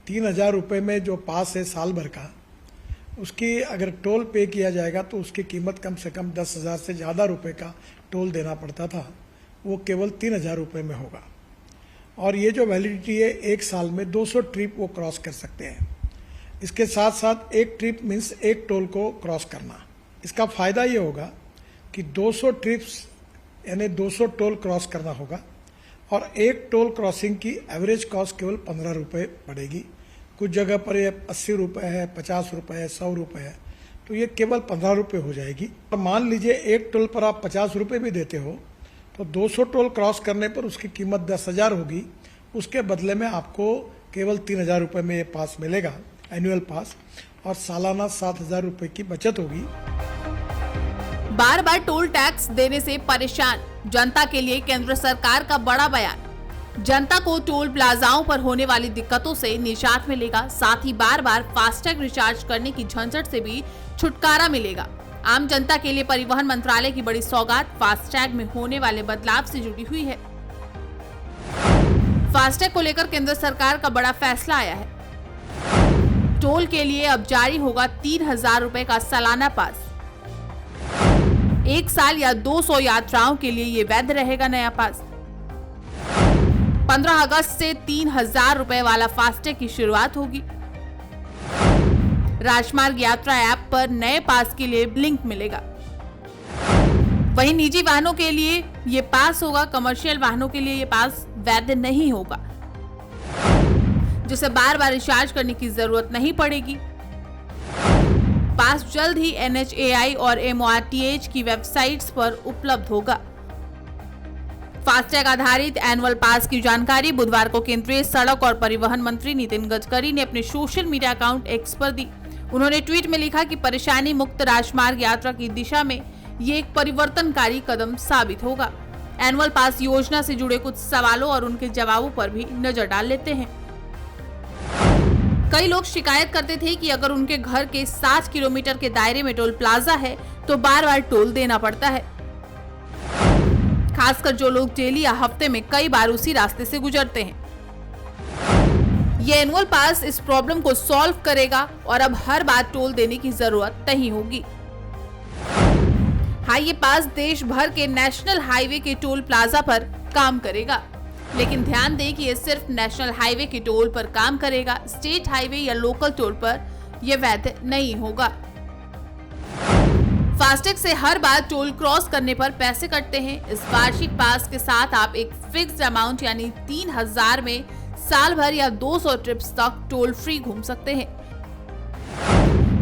₹3000 में जो पास है साल भर का, उसकी अगर टोल पे किया जाएगा तो उसकी कीमत कम से कम 10,000 से ज़्यादा रुपए का टोल देना पड़ता था, वो केवल ₹3000 में होगा। और ये जो वैलिडिटी है, 1 साल में 200 ट्रिप वो क्रॉस कर सकते हैं। इसके साथ साथ एक ट्रिप मीन्स एक टोल को क्रॉस करना। इसका फ़ायदा ये होगा कि 200 ट्रिप्स यानी 200 टोल क्रॉस करना होगा और एक टोल क्रॉसिंग की एवरेज कॉस्ट केवल ₹15 पड़ेगी। कुछ जगह पर ये ₹80 है, ₹50 है, ₹100 है, तो ये केवल ₹15 हो जाएगी। और मान लीजिए एक टोल पर आप ₹50 भी देते हो तो 200 टोल क्रॉस करने पर उसकी कीमत 10,000 होगी। उसके बदले में आपको केवल ₹3000 में ये पास मिलेगा, एनुअल पास, और सालाना ₹7,000 की बचत होगी। बार बार टोल टैक्स देने से परेशान जनता के लिए केंद्र सरकार का बड़ा बयान। जनता को टोल प्लाजाओं पर होने वाली दिक्कतों से निजात मिलेगा, साथ ही बार बार फास्टैग रिचार्ज करने की झंझट से भी छुटकारा मिलेगा। आम जनता के लिए परिवहन मंत्रालय की बड़ी सौगात फास्टैग में होने वाले बदलाव से जुड़ी हुई है। फास्टैग को लेकर केंद्र सरकार का बड़ा फैसला आया है। टोल के लिए अब जारी होगा ₹3000 का सालाना पास। 1 साल या 200 यात्राओं के लिए ये वैध रहेगा नया पास। 15 अगस्त से ₹3000 वाला फास्टैग की शुरुआत होगी। राजमार्ग यात्रा ऐप पर नए पास के लिए लिंक मिलेगा। वहीं निजी वाहनों के लिए ये पास होगा, कमर्शियल वाहनों के लिए ये पास वैध नहीं होगा, जिसे बार बार रिचार्ज करने की जरूरत नहीं पड़ेगी। पास जल्द ही NHAI और MORTH की वेबसाइट्स पर उपलब्ध होगा। फास्टैग आधारित एनुअल पास की जानकारी बुधवार को केंद्रीय सड़क और परिवहन मंत्री नितिन गडकरी ने अपने सोशल मीडिया अकाउंट एक्स पर दी। उन्होंने ट्वीट में लिखा कि परेशानी मुक्त राजमार्ग यात्रा की दिशा में ये एक परिवर्तनकारी कदम साबित होगा। एनुअल पास योजना से जुड़े कुछ सवालों और उनके जवाबों पर भी नजर डाल लेते हैं। कई लोग शिकायत करते थे कि अगर उनके घर के 60 किलोमीटर के दायरे में टोल प्लाजा है तो बार बार टोल देना पड़ता है, खासकर जो लोग डेली या हफ्ते में कई बार उसी रास्ते से गुजरते हैं। ये एनुअल पास इस प्रॉब्लम को सॉल्व करेगा और अब हर बार टोल देने की जरूरत नहीं होगी। हाँ, ये पास देश भर के नेशनल हाईवे के टोल प्लाजा पर काम करेगा, लेकिन ध्यान दें कि ये सिर्फ नेशनल हाईवे के टोल पर काम करेगा। स्टेट हाईवे या लोकल टोल पर यह वैध नहीं होगा। फास्टैग से हर बार टोल क्रॉस करने पर पैसे कटते हैं। इस वार्षिक पास के साथ आप एक फिक्स्ड अमाउंट यानी 3000 में साल भर या 200 ट्रिप्स तक टोल फ्री घूम सकते हैं।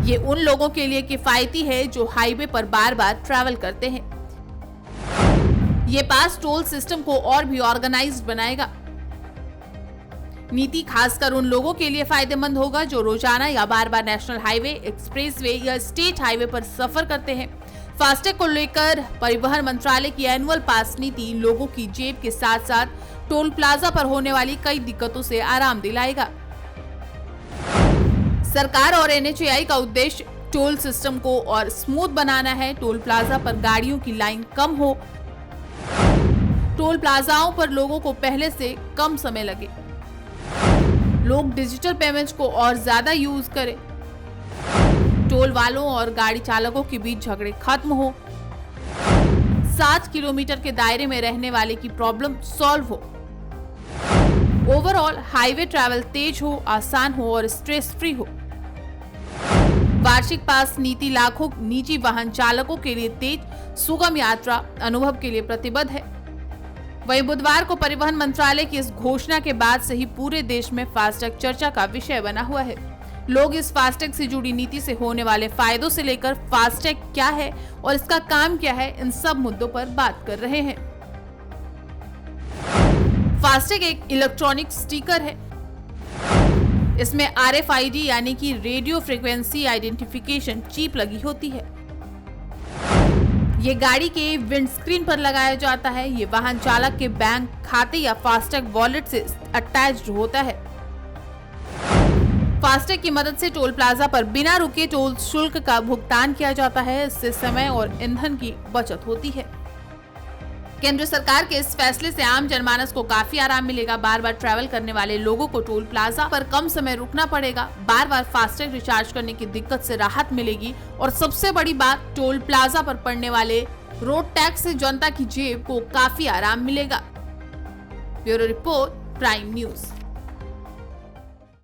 ये उन लोगों के लिए किफायती है जो हाईवे पर बार बार ट्रैवल करते हैं। ये पास टोल सिस्टम को और भी ऑर्गेनाइज्ड बनाएगा। नीति खासकर उन लोगों के लिए फायदेमंद होगा जो रोजाना या बार बार नेशनल हाईवे, एक्सप्रेसवे या स्टेट हाईवे पर सफर करते हैं। फास्टैग को लेकर परिवहन मंत्रालय की एनुअल पास नीति लोगों की जेब के साथ साथ टोल प्लाजा पर होने वाली कई दिक्कतों से आराम दिलाएगा। सरकार और NHAI का उद्देश्य टोल सिस्टम को और स्मूथ बनाना है। टोल प्लाजा पर गाड़ियों की लाइन कम हो, टोल प्लाजाओं पर लोगों को पहले से कम समय लगे, लोग डिजिटल पेमेंट्स को और ज्यादा यूज करें, टोल वालों और गाड़ी चालकों के बीच झगड़े खत्म हो, 60 किलोमीटर के दायरे में रहने वाले की प्रॉब्लम सॉल्व हो, ओवरऑल हाईवे ट्रैवल तेज हो, आसान हो और स्ट्रेस फ्री हो। वार्षिक पास नीति लाखों निजी वाहन चालकों के लिए तेज सुगम यात्रा अनुभव के लिए प्रतिबद्ध है। वहीं बुधवार को परिवहन मंत्रालय की इस घोषणा के बाद से ही पूरे देश में फास्टैग चर्चा का विषय बना हुआ है। लोग इस फास्टैग से जुड़ी नीति से होने वाले फायदों से लेकर फास्टैग क्या है और इसका काम क्या है, इन सब मुद्दों पर बात कर रहे हैं। फास्टैग एक इलेक्ट्रॉनिक स्टिकर है। इसमें RFID यानी कि रेडियो फ्रीक्वेंसी आइडेंटिफिकेशन चिप लगी होती है। ये गाड़ी के विंडस्क्रीन पर लगाया जाता है। ये वाहन चालक के बैंक खाते या फास्टैग वॉलेट से अटैच्ड होता है। फास्टैग की मदद से टोल प्लाजा पर बिना रुके टोल शुल्क का भुगतान किया जाता है। इससे समय और ईंधन की बचत होती है। केंद्र सरकार के इस फैसले से आम जनमानस को काफी आराम मिलेगा। बार बार ट्रैवल करने वाले लोगों को टोल प्लाजा पर कम समय रुकना पड़ेगा। बार बार फास्टैग रिचार्ज करने की दिक्कत से राहत मिलेगी और सबसे बड़ी बात, टोल प्लाजा पर पड़ने वाले रोड टैक्स से जनता की जेब को काफी आराम मिलेगा। Bureau report, prime news.